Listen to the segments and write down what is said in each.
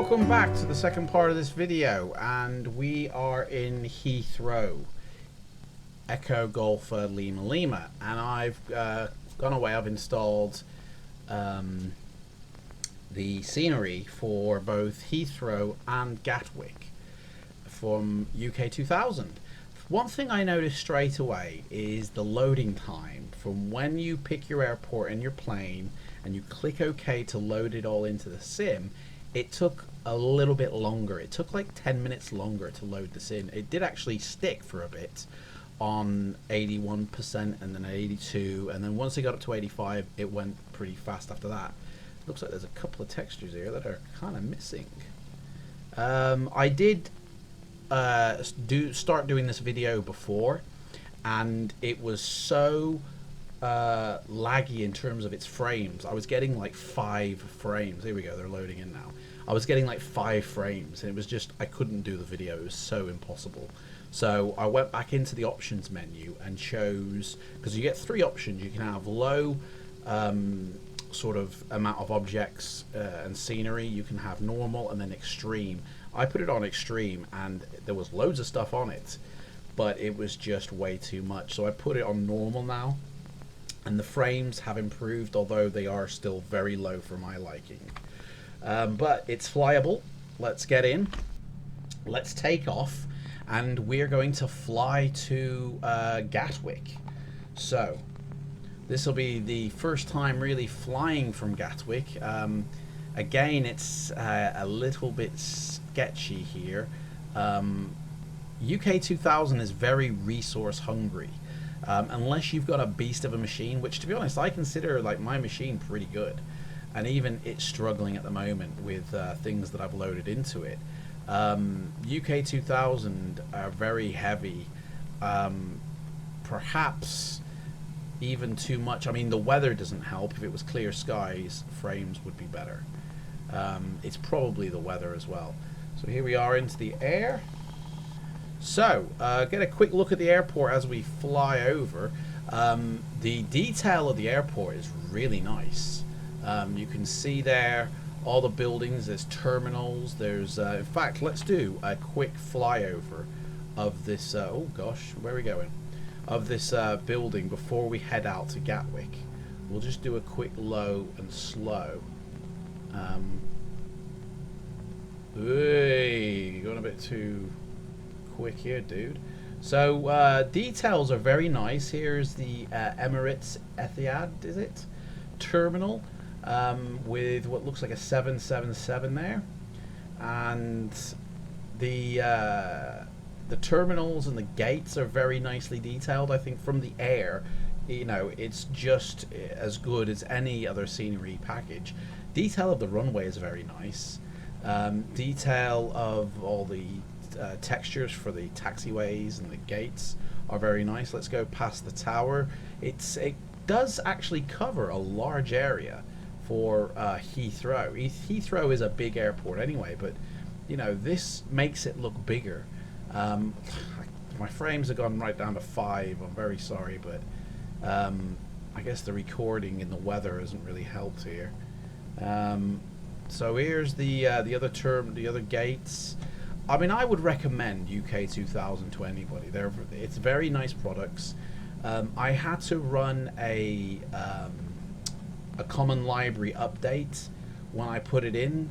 Welcome back to the second part of this video, and we are in Heathrow, Echo Golf Lima Lima, and I've gone away. I've installed the scenery for both Heathrow and Gatwick from UK2000. One thing I noticed straight away is the loading time from when you pick your airport and your plane and you click OK to load it all into the sim. It took a little bit longer. It took like 10 minutes longer to load this in. It did actually stick for a bit on 81% and then 82, and then once it got up to 85 it went pretty fast after that. Looks like there's a couple of textures here that are kind of missing. I did start doing this video before, and it was so laggy in terms of its frames. I was getting like 5 frames. Here we go, they're loading in now. I was getting like 5 frames, and it was just, I couldn't do the video. It was so impossible. So I went back into the options menu and chose, because you get 3 options. You can have low sort of amount of objects and scenery. You can have normal and then extreme. I put it on extreme, and there was loads of stuff on it, but it was just way too much. So I put it on normal now, and the frames have improved, although they are still very low for my liking. But it's flyable. Let's get in. Let's take off, and we're going to fly to Gatwick. So this will be the first time really flying from Gatwick. Again, it's a little bit sketchy here. UK2000 is very resource hungry. Unless you've got a beast of a machine, which to be honest I consider like my machine pretty good, and even it's struggling at the moment with things that I've loaded into it. UK2000 are very heavy, perhaps even too much. I mean, the weather doesn't help. If it was clear skies, frames would be better. It's probably the weather as well. So here we are into the air. So, get a quick look at the airport as we fly over. The detail of the airport is really nice. You can see there all the buildings. There's terminals. There's, in fact, let's do a quick flyover of this. Oh gosh, where are we going? Of this building before we head out to Gatwick. We'll just do a quick low and slow. You're going a bit too quick here, dude. So details are very nice. Here's the Emirates Etihad, is it? Terminal with what looks like a 777 there, and the terminals and the gates are very nicely detailed. I think from the air, you know, it's just as good as any other scenery package. Detail of the runway is very nice. Detail of all the textures for the taxiways and the gates are very nice. Let's go past the tower. It does actually cover a large area for Heathrow. Heathrow is a big airport anyway, but you know, this makes it look bigger. My frames have gone right down to 5. I'm very sorry, but I guess the recording in the weather hasn't really helped here. So here's the other gates. I mean, I would recommend UK2000 to anybody. It's very nice products. I had to run a common library update when I put it in,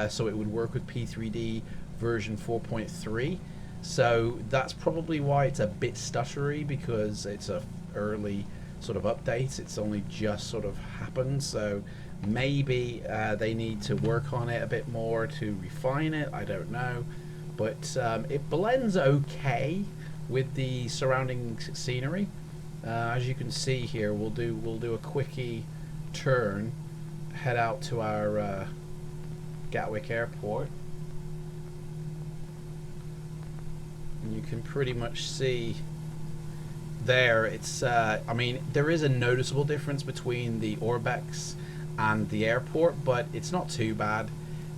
so it would work with P3D version 4.3. So that's probably why it's a bit stuttery, because it's a early sort of update. It's only just sort of happened, so maybe they need to work on it a bit more to refine it. I don't know, but it blends okay with the surrounding scenery. As you can see here, we'll do a quickie turn, head out to our Gatwick Airport, and you can pretty much see there. It's I mean, there is a noticeable difference between the Orbex and the airport, but it's not too bad,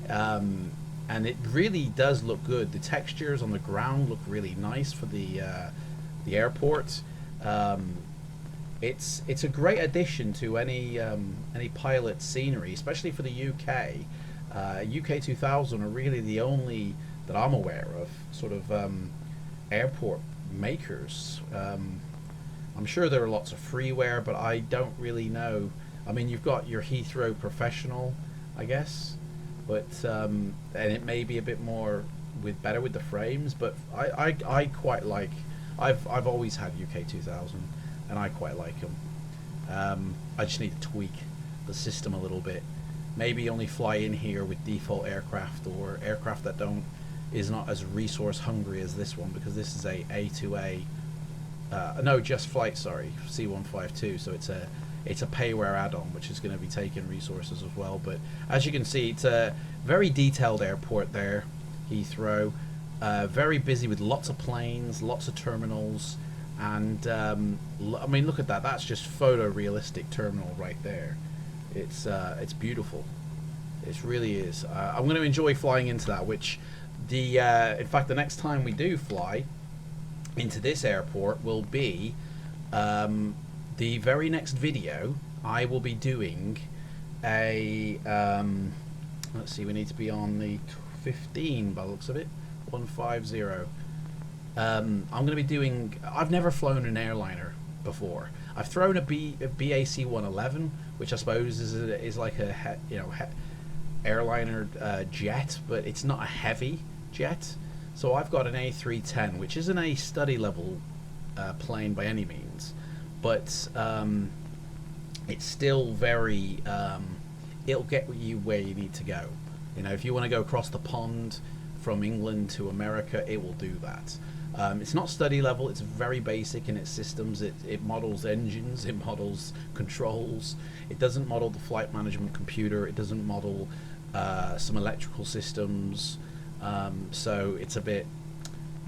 and it really does look good. The textures on the ground look really nice for the airport. It's a great addition to any pilot scenery, especially for the UK. UK2000 are really the only that I'm aware of sort of airport makers. I'm sure there are lots of freeware, but I don't really know. I mean, you've got your Heathrow Professional, I guess, but and it may be a bit more better with the frames. But I quite like. I've always had UK2000, and I quite like them. I just need to tweak the system a little bit. Maybe only fly in here with default aircraft or aircraft that is not as resource hungry as this one, because this is a A2A. No, just flight. Sorry, C152. So it's a payware add-on, which is going to be taking resources as well. But as you can see, it's a very detailed airport there, Heathrow. Very busy with lots of planes, lots of terminals, and I mean, look at that. That's just photorealistic terminal right there. It's beautiful. It really is. I'm going to enjoy flying into that. In fact, the next time we do fly into this airport will be the very next video. I will be doing a let's see, we need to be on the 15 by the looks of it, 150. I'm going to be doing, I've never flown an airliner before. I've thrown a BAC 111, which I suppose is like a airliner jet, but it's not a heavy jet. So I've got an A310, which isn't a study level plane by any means, but it's still very, it'll get you where you need to go. You know, if you want to go across the pond from England to America, it will do that. It's not study level, it's very basic in its systems. It models engines, it models controls, it doesn't model the flight management computer, it doesn't model some electrical systems. So it's a bit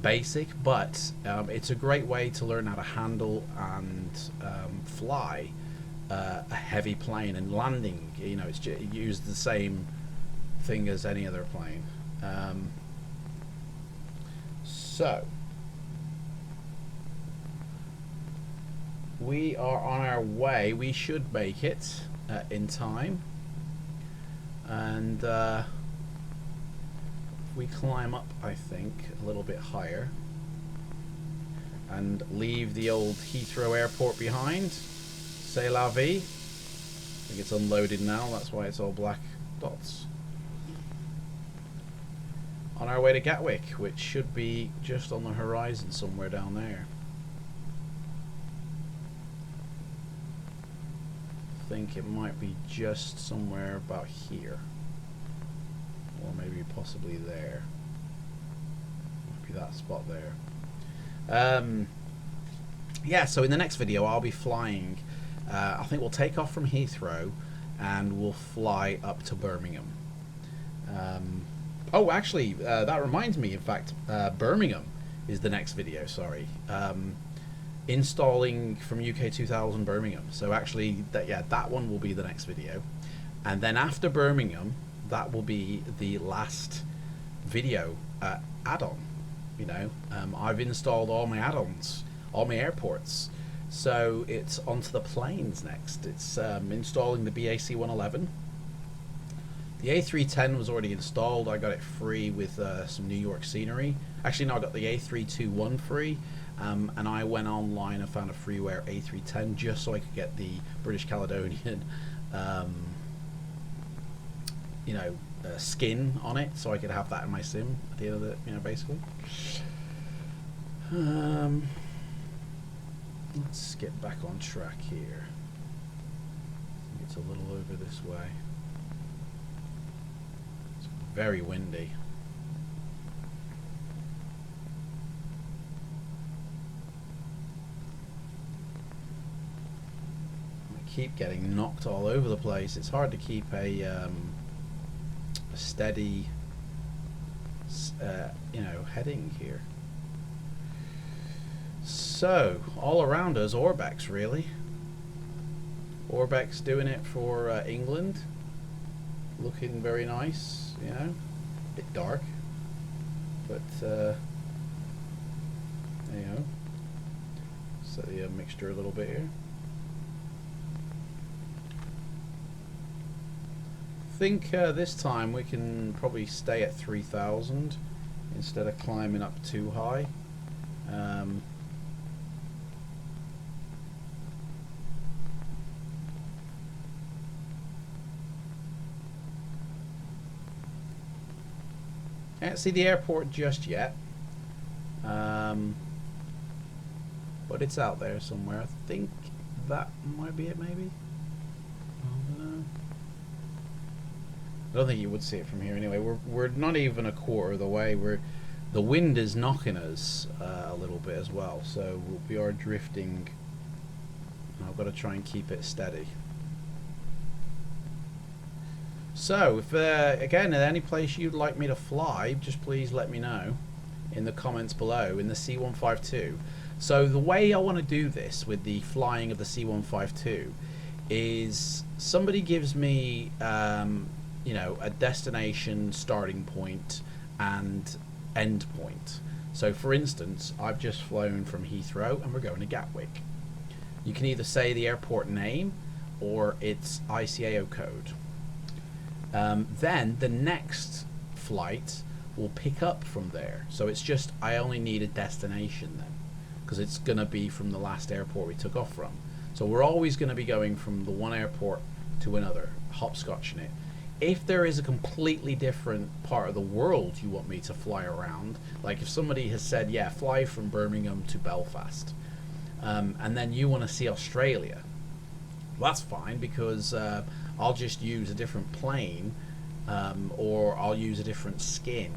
basic, but it's a great way to learn how to handle and fly a heavy plane and landing. You know, it uses the same thing as any other plane. So we are on our way. We should make it in time, and we climb up, I think, a little bit higher and leave the old Heathrow Airport behind. C'est la vie. I think it's unloaded now, that's why it's all black dots. On our way to Gatwick, which should be just on the horizon somewhere down there. I think it might be just somewhere about here. Or maybe possibly there. Might be that spot there. Yeah, so in the next video I'll be flying, I think we'll take off from Heathrow and we'll fly up to Birmingham. Oh, actually, that reminds me, in fact, Birmingham is the next video, sorry. Installing from UK2000 Birmingham. So actually, that one will be the next video. And then after Birmingham, that will be the last video add-on. You know, I've installed all my add-ons, all my airports. So it's onto the planes next. It's installing the BAC 111. The A310 was already installed. I got it free with some New York scenery. Actually, no, I got the A321 free, and I went online and found a freeware A310 just so I could get the British Caledonian, you know, skin on it, so I could have that in my sim at the end of it, you know, basically. Let's get back on track here. I think it's a little over this way. Very windy. I keep getting knocked all over the place. It's hard to keep a steady, you know, heading here. So all around us, Orbex, really. Orbex doing it for England. Looking very nice, you know, a bit dark, but there you go. Set the mixture a little bit here. think this time we can probably stay at 3,000 instead of climbing up too high. Can't see the airport just yet, but it's out there somewhere. I think that might be it, maybe. I don't know. I don't think you would see it from here anyway. We're not even a quarter of the way. The wind is knocking us a little bit as well, so we are drifting. I've got to try and keep it steady. So, if again, at any place you'd like me to fly, just please let me know in the comments below in the C152. So the way I want to do this with the flying of the C152 is somebody gives me, you know, a destination, starting point, and end point. So, for instance, I've just flown from Heathrow and we're going to Gatwick. You can either say the airport name or its ICAO code. Then the next flight will pick up from there. So it's just, I only need a destination then, because it's going to be from the last airport we took off from. So we're always going to be going from the one airport to another, hopscotching it. If there is a completely different part of the world you want me to fly around, like if somebody has said, yeah, fly from Birmingham to Belfast, and then you want to see Australia, well, that's fine, because I'll just use a different plane, or I'll use a different skin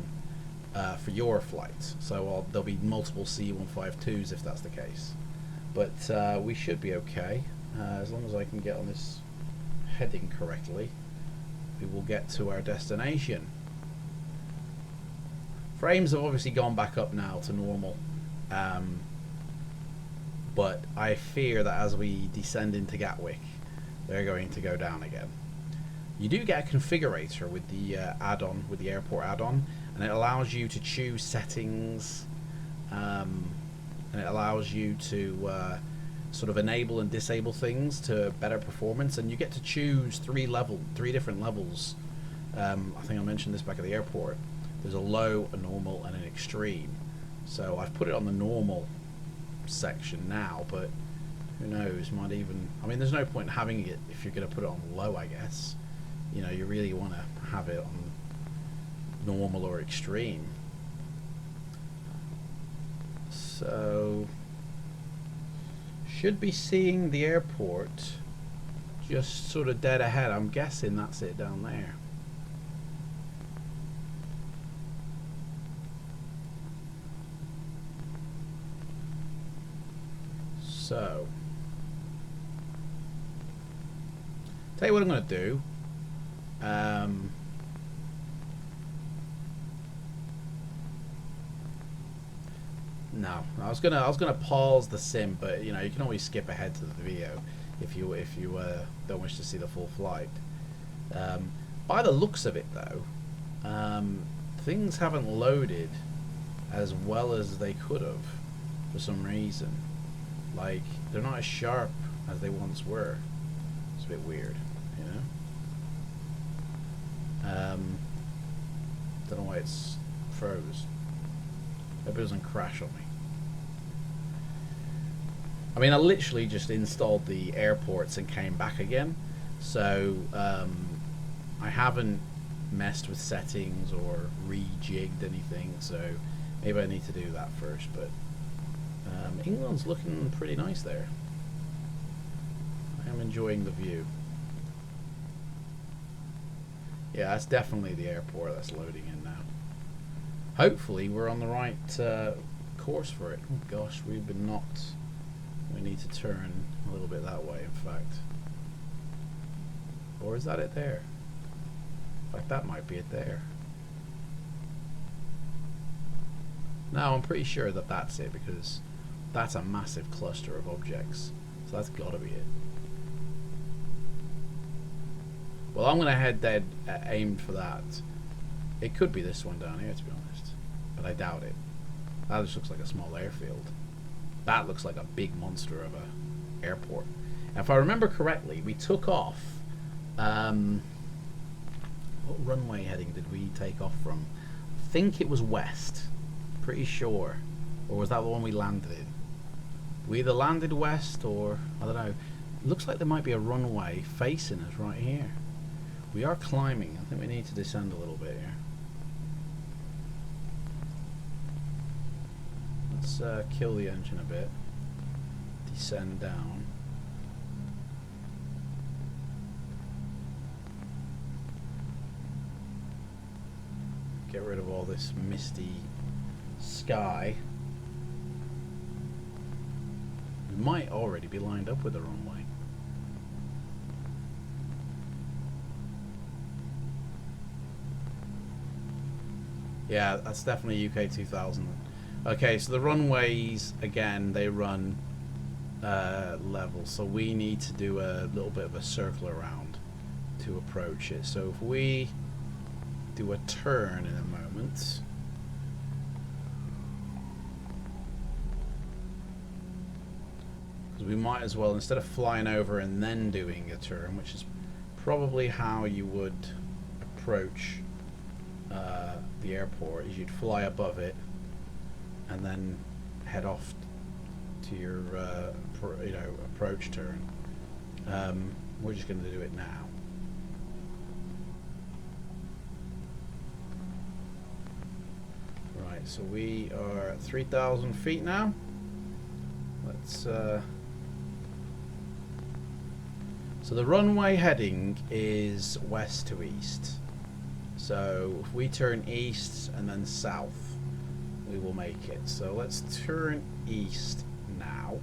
for your flight. So there'll be multiple C152s if that's the case. But we should be okay, as long as I can get on this heading correctly. We will get to our destination. Frames have obviously gone back up now to normal, but I fear that as we descend into Gatwick, they're going to go down again. You do get a configurator with the add-on, with the airport add-on, and it allows you to choose settings, and it allows you to sort of enable and disable things to better performance, and you get to choose three different levels. I think I mentioned this back at the airport. There's a low, a normal, and an extreme. So I've put it on the normal section now, but who knows, might even, I mean, there's no point in having it if you're going to put it on low, I guess. You know, you really want to have it on normal or extreme. So, should be seeing the airport just sort of dead ahead. I'm guessing that's it down there. So, tell you what I'm going to do. No, I was gonna pause the sim, but you know, you can always skip ahead to the video if you don't wish to see the full flight. By the looks of it, though, things haven't loaded as well as they could have for some reason. Like, they're not as sharp as they once were. It's a bit weird, you know. Don't know why it's froze. Hope it doesn't crash on me. I mean, I literally just installed the airports and came back again, so I haven't messed with settings or rejigged anything, so maybe I need to do that first. But England's looking pretty nice there. I am enjoying the view. Yeah, that's definitely the airport that's loading in now. Hopefully we're on the right course for it. Oh gosh, we've been knocked. We need to turn a little bit that way, in fact. Or is that it there? In fact, that might be it there. No, I'm pretty sure that that's it, because that's a massive cluster of objects. So that's got to be it. Well, I'm going to head dead aimed for that. It could be this one down here, to be honest, but I doubt it. That just looks like a small airfield. That looks like a big monster of a airport. And if I remember correctly, we took off What runway heading did we take off from? I think it was west. Pretty sure. Or was that the one we landed in? We either landed west or, I don't know. It looks like there might be a runway facing us right here. We are climbing. I think we need to descend a little bit here. Let's kill the engine a bit. Descend down. Get rid of all this misty sky. We might already be lined up with the runway. Yeah, that's definitely UK2000. Okay, so the runways, again, they run level, so we need to do a little bit of a circle around to approach it. So if we do a turn in a moment, because we might as well, instead of flying over and then doing a turn, which is probably how you would approach the airport, is you'd fly above it and then head off to your approach turn. We're just going to do it now. Right, so we are at 3,000 feet now. Let's so the runway heading is west to east. So if we turn east and then south, we will make it. So let's turn east now.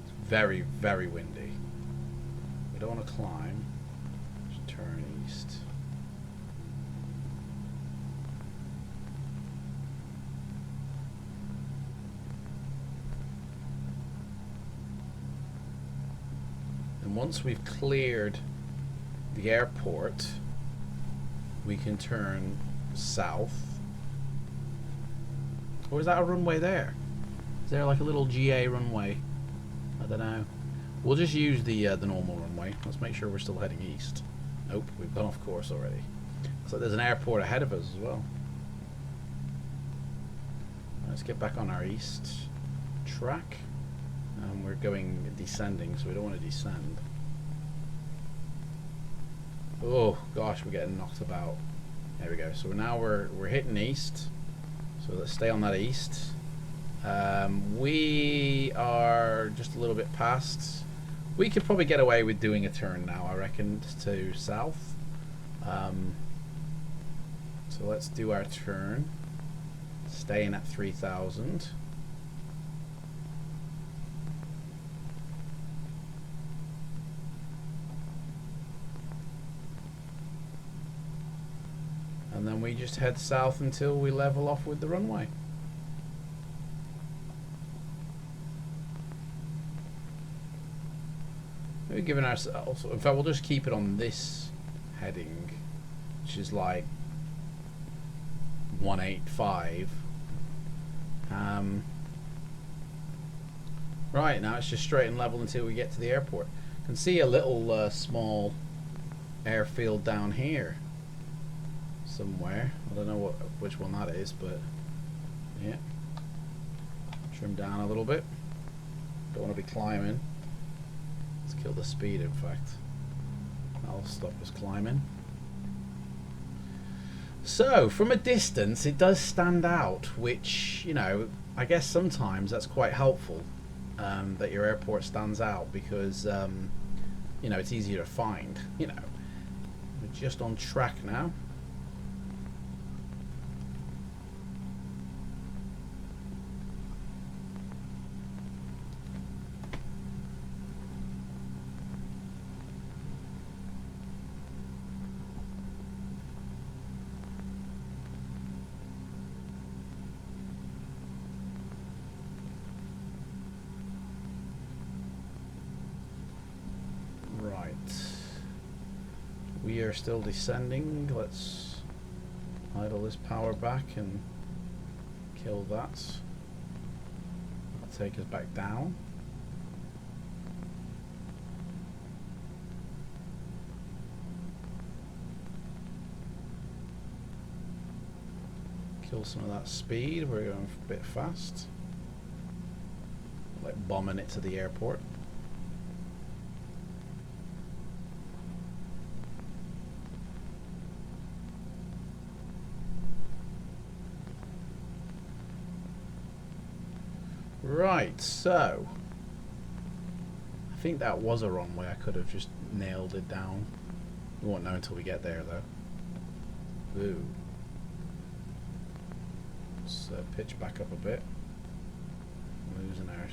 It's very, very windy. We don't want to climb. Just turn east. And once we've cleared the airport, we can turn south. Or is that a runway there? Is there like a little GA runway? I don't know. We'll just use the normal runway. Let's make sure we're still heading east. Nope, we've gone off course already. So there's an airport ahead of us as well. Let's get back on our east track. We're going descending, so we don't want to descend. Oh gosh, we're getting knocked about. There we go. So now we're hitting east. So let's stay on that east. We are just a little bit past. We could probably get away with doing a turn now, I reckon, to south. So let's do our turn. Staying at 3,000. And then we just head south until we level off with the runway. Maybe giving ourselves, in fact, we'll just keep it on this heading, which is like 185. Right, now it's just straight and level until we get to the airport. You can see a little small airfield down here somewhere. I don't know which one that is, but yeah. Trim down a little bit. Don't want to be climbing. Let's kill the speed, in fact. That'll stop us climbing. So, from a distance, it does stand out, which, you know, I guess sometimes that's quite helpful, that your airport stands out, because, you know, it's easier to find, you know. We're just on track now. We are still descending. Let's idle this power back and kill that. take us back down. Kill some of that speed. We're going a bit fast. Like bombing it to the airport. Right, so I think that was a runway. I could have just nailed it down. We won't know until we get there, though. Ooh. Let's pitch back up a bit. Losing our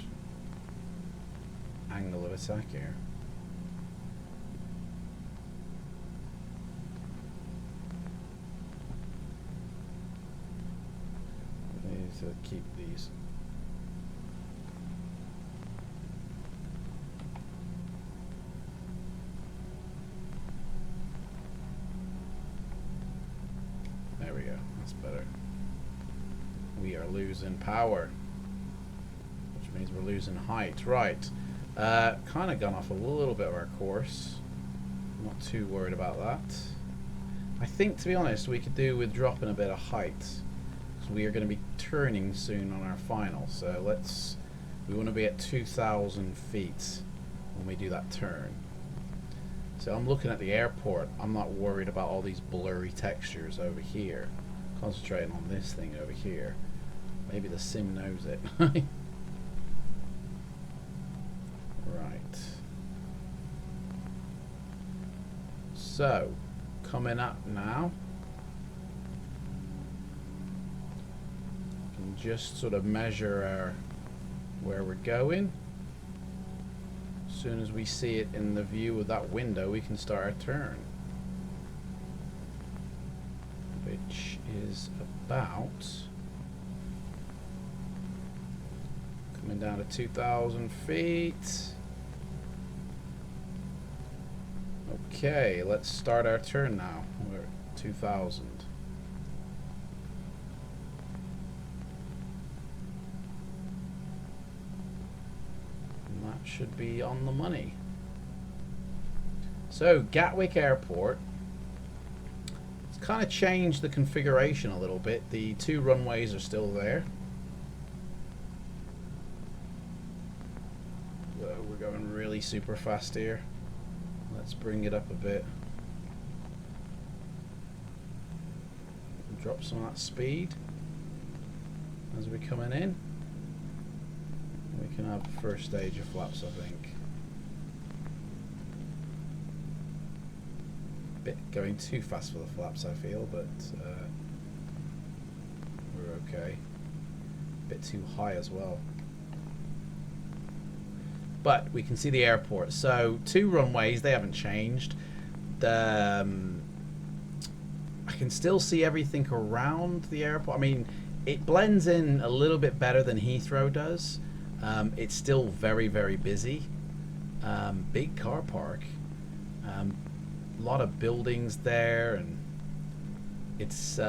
angle of attack here. We need to keep these. There we go. That's better. We are losing power, which means we're losing height. Right. Kind of gone off a little bit of our course. Not too worried about that. I think, to be honest, we could do with dropping a bit of height, because we are going to be turning soon on our final. So we want to be at 2,000 feet when we do that turn. So I'm looking at the airport. I'm not worried about all these blurry textures over here. Concentrating on this thing over here. Maybe the sim knows it. Right. So, coming up now. We can just sort of measure where we're going. As soon as we see it in the view of that window, we can start our turn. Which is about coming down to 2,000 feet. Okay, let's start our turn now. We're at 2,000. And that should be on the money. So, Gatwick Airport. Kind of changed the configuration a little bit. The two runways are still there. We're going really super fast here. Let's bring it up a bit. Drop some of that speed as we're coming in. We can have the first stage of flaps, I think. Going too fast for the flaps, I feel, but we're okay. A bit too high as well. But we can see the airport. So 2 runways, they haven't changed. I can still see everything around the airport. I mean, it blends in a little bit better than Heathrow does. It's still very, very busy. Big car park. A lot of buildings there, and it's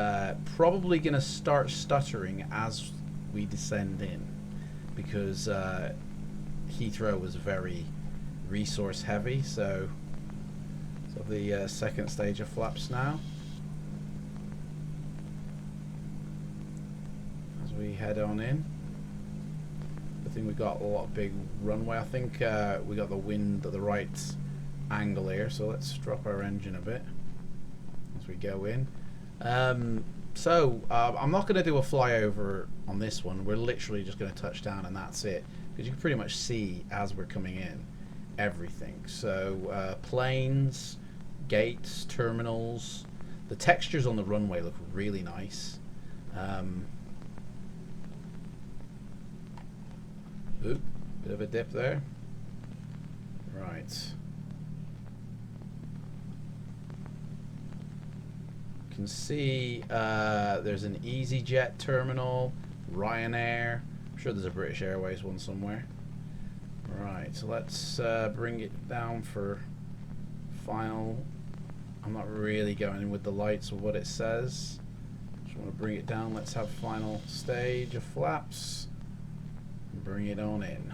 probably going to start stuttering as we descend in, because Heathrow was very resource heavy. So the second stage of flaps now as we head on in. I think we got a lot of big runway. I think we got the wind at the right angle here, so let's drop our engine a bit as we go in. I'm not going to do a flyover on this one. We're literally just going to touch down and that's it, because you can pretty much see as we're coming in everything. So planes, gates, terminals. The textures on the runway look really nice. Oop, bit of a dip there. Right. Can see there's an EasyJet terminal, Ryanair. I'm sure there's a British Airways one somewhere. Right, so let's bring it down for final. I'm not really going in with the lights or what it says. Just want to bring it down. Let's have final stage of flaps. Bring bring it on in.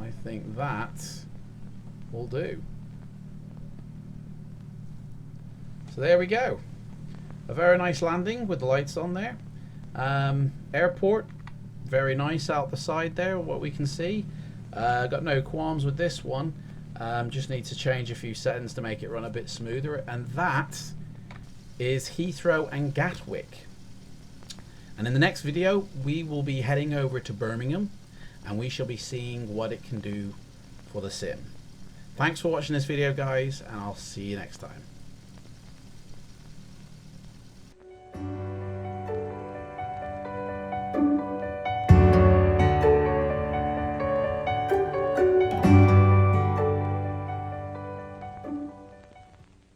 I think that will do. So there we go. A very nice landing with the lights on there. Airport, very nice out the side there, what we can see. Got no qualms with this one. Just need to change a few settings to make it run a bit smoother. And that is Heathrow and Gatwick. And in the next video, we will be heading over to Birmingham, and we shall be seeing what it can do for the sim. Thanks for watching this video, guys, and I'll see you next time.